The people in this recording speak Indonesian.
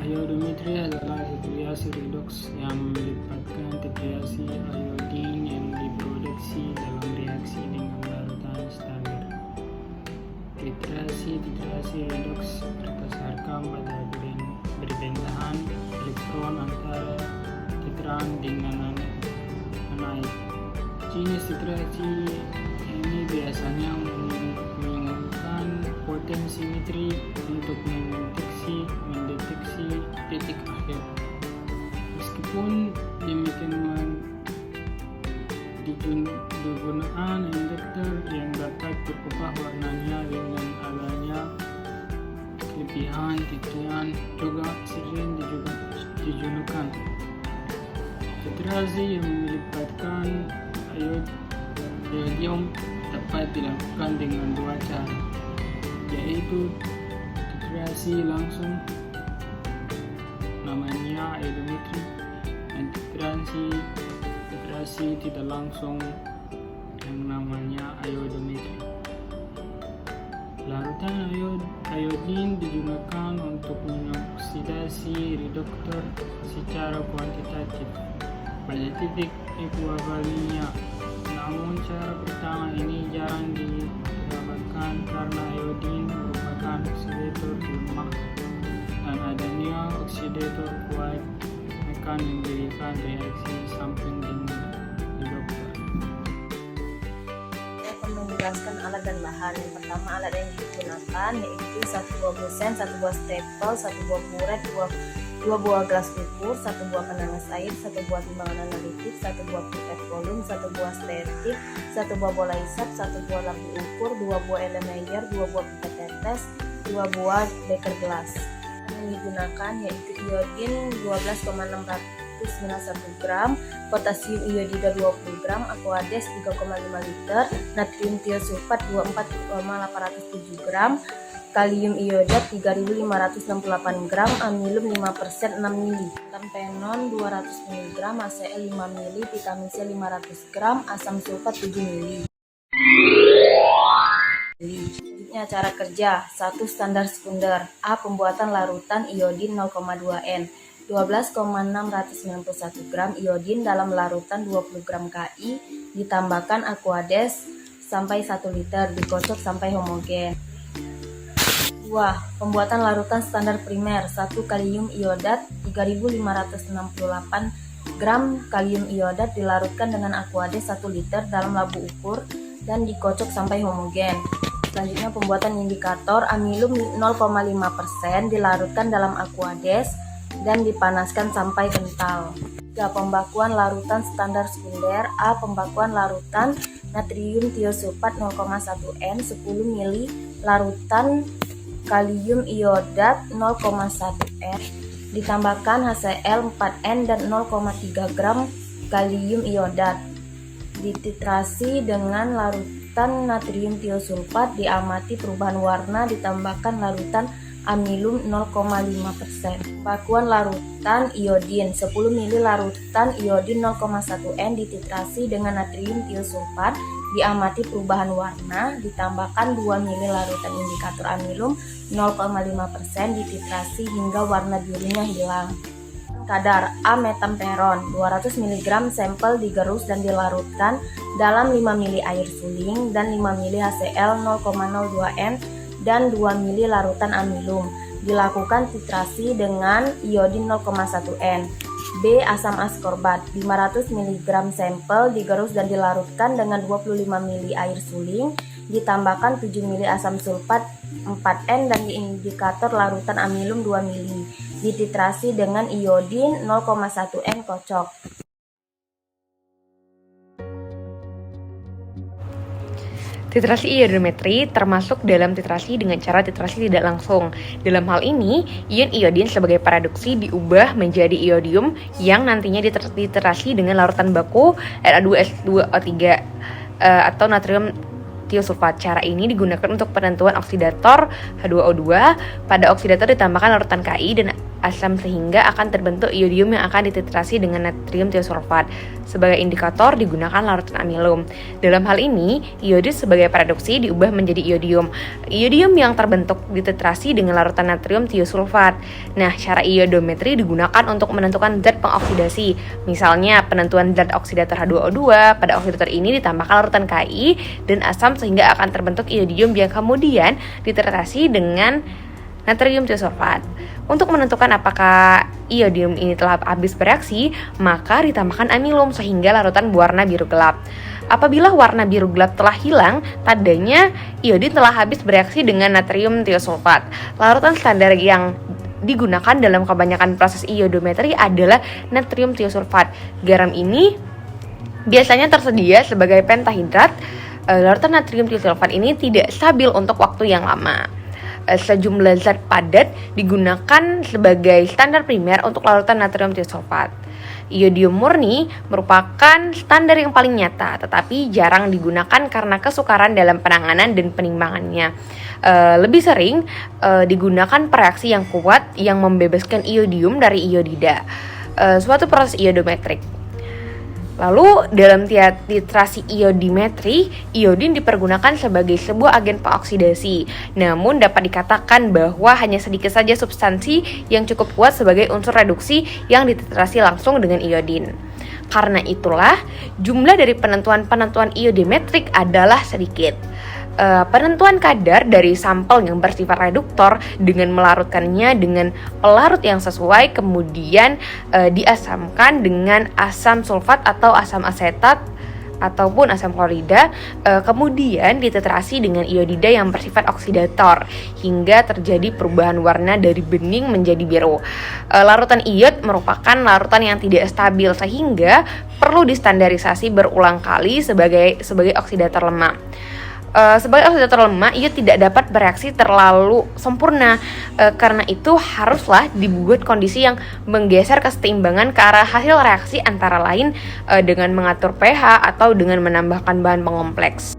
Iodometri adalah titrasi redoks yang melibatkan titrasi iodin yang diproduksi dalam reaksi dengan larutan standar. Titrasi redoks berdasarkan pada perpindahan elektron antara titran dengan anaid. Jenis titrasi ini biasanya menggunakan potensimetri untuk mendeteksi titik akhir. Meskipun demikian, digunakan induktor yang dapat berubah warnanya dengan adanya kelebihan titian juga sering digunakan. Titrasi yang melibatkan iodium dapat dilakukan dengan dua cara, yaitu titrasi langsung namanya iodometri dan titrasi tidak langsung yang namanya iodometri. Larutan iodin digunakan untuk mengoksidasi reduktor secara kuantitatif pada titik ekuivalinya. Namun cara pertama ini jarang didapatkan karena iodin merupakan oksidator lemah dan adanya oksidator kuat akan memberikan reaksi samping dengan reduktor. Saya akan menjelaskan alat dan bahan. Yang pertama, alat yang digunakan yaitu 1 buah busen, 1 buah staple, 1 buah puret, 2 buah gelas ukur, 1 buah penanas air, 1 buah timbangan analitik, 1 buah pipet volume, 1 buah stereotik, 1 buah bola hisap, 1 buah lampu ukur, 2 buah Erlenmeyer, 2 buah pipet tetes, 2 buah beker gelas. Yang digunakan yaitu iodin 12,691 gram, potasium iodida 20 gram, aquades 3,5 liter, natrium tiosulfat 24,807 gram, kalium iodat 3568 gram, amilum 5% 6 mili, tampenon 200 mg, HCl 5 mili, vitamin C 500 gram, asam sulfat 7 mili. Selanjutnya cara kerja. 1. Standar sekunder. A. Pembuatan larutan iodin 0,2 N. 12,691 gram iodin dalam larutan 20 gram Ki, ditambahkan aquades sampai 1 liter, dikocok sampai homogen. 2. Pembuatan larutan standar primer. 1. Kalium iodat 3568 gram kalium iodat dilarutkan dengan aquades 1 liter dalam labu ukur dan dikocok sampai homogen. Selanjutnya pembuatan indikator amilum 0,5% dilarutkan dalam aquades dan dipanaskan sampai kental. 3. Pembakuan larutan standar sekunder. A. Pembakuan larutan natrium tiosulfat 0,1 N 10 mili, larutan kalium iodat 0,1 N, ditambahkan HCl 4N dan 0,3 gram kalium iodat. Dititrasi dengan larutan natrium tiosulfat, diamati perubahan warna, ditambahkan larutan amilum 0,5%. Pembakuan larutan iodin 10 mili, larutan iodin 0,1 N dititrasi dengan natrium tiosulfat, diamati perubahan warna, ditambahkan 2 mili larutan indikator amilum 0,5%, dititrasi hingga warna birunya hilang. Kadar A. Metamperon 200 mg sampel digerus dan dilarutkan dalam 5 mili air suling dan 5 mili HCl 0,02 N dan 2 mili larutan amilum. Dilakukan titrasi dengan iodin 0,1 N. B. Asam askorbat 500 mg sampel digerus dan dilarutkan dengan 25 mili air suling, ditambahkan 7 mili asam sulfat 4N dan indikator larutan amilum 2 mili. Dititrasi dengan iodin 0,1 N, kocok. Titrasi iodometri termasuk dalam titrasi dengan cara titrasi tidak langsung. Dalam hal ini, ion iodin sebagai paradoksi diubah menjadi iodium yang nantinya dititrasi dengan larutan baku Na2S2O3 atau natrium tiosulfat. Cara ini digunakan untuk penentuan oksidator H2O2. Pada oksidator ditambahkan larutan Ki dan asam sehingga akan terbentuk iodium yang akan dititrasi dengan natrium tiosulfat. Sebagai indikator digunakan larutan amilum. Dalam hal ini, iodin sebagai paradoksi diubah menjadi iodium. Iodium yang terbentuk dititrasi dengan larutan natrium tiosulfat. Nah, cara iodometri digunakan untuk menentukan zat pengoksidasi. Misalnya, penentuan zat oksidator H2O2. Pada oksidator ini ditambahkan larutan Ki dan asam sehingga akan terbentuk iodium yang kemudian dititrasi dengan natrium tiosulfat. Untuk menentukan apakah iodium ini telah habis bereaksi, maka ditambahkan amilum sehingga larutan berwarna biru gelap. Apabila warna biru gelap telah hilang, tandanya iodin telah habis bereaksi dengan natrium tiosulfat. Larutan standar yang digunakan dalam kebanyakan proses iodometri adalah natrium tiosulfat. Garam ini biasanya tersedia sebagai pentahidrat. Larutan natrium tiosulfat ini tidak stabil untuk waktu yang lama. Sejumlah zat padat digunakan sebagai standar primer untuk larutan natrium tiosulfat. Iodium murni merupakan standar yang paling nyata, tetapi jarang digunakan karena kesukaran dalam penanganan dan penimbangannya. Lebih sering digunakan pereaksi yang kuat yang membebaskan iodium dari iodida, suatu proses iodometrik. Lalu dalam titrasi iodimetri, iodin dipergunakan sebagai sebuah agen pengoksidasi. Namun dapat dikatakan bahwa hanya sedikit saja substansi yang cukup kuat sebagai unsur reduksi yang dititrasi langsung dengan iodin. Karena itulah, jumlah dari penentuan iodimetrik adalah sedikit. Penentuan kadar dari sampel yang bersifat reduktor dengan melarutkannya dengan pelarut yang sesuai, kemudian diasamkan dengan asam sulfat atau asam asetat ataupun asam klorida, kemudian dititrasi dengan iodida yang bersifat oksidator hingga terjadi perubahan warna dari bening menjadi biru. Larutan iod merupakan larutan yang tidak stabil sehingga perlu distandarisasi berulang kali sebagai oksidator lemah. Sebagai oksidator lemah, iod tidak dapat bereaksi terlalu sempurna. Karena itu haruslah dibuat kondisi yang menggeser keseimbangan ke arah hasil reaksi, antara lain dengan mengatur pH atau dengan menambahkan bahan pengompleks.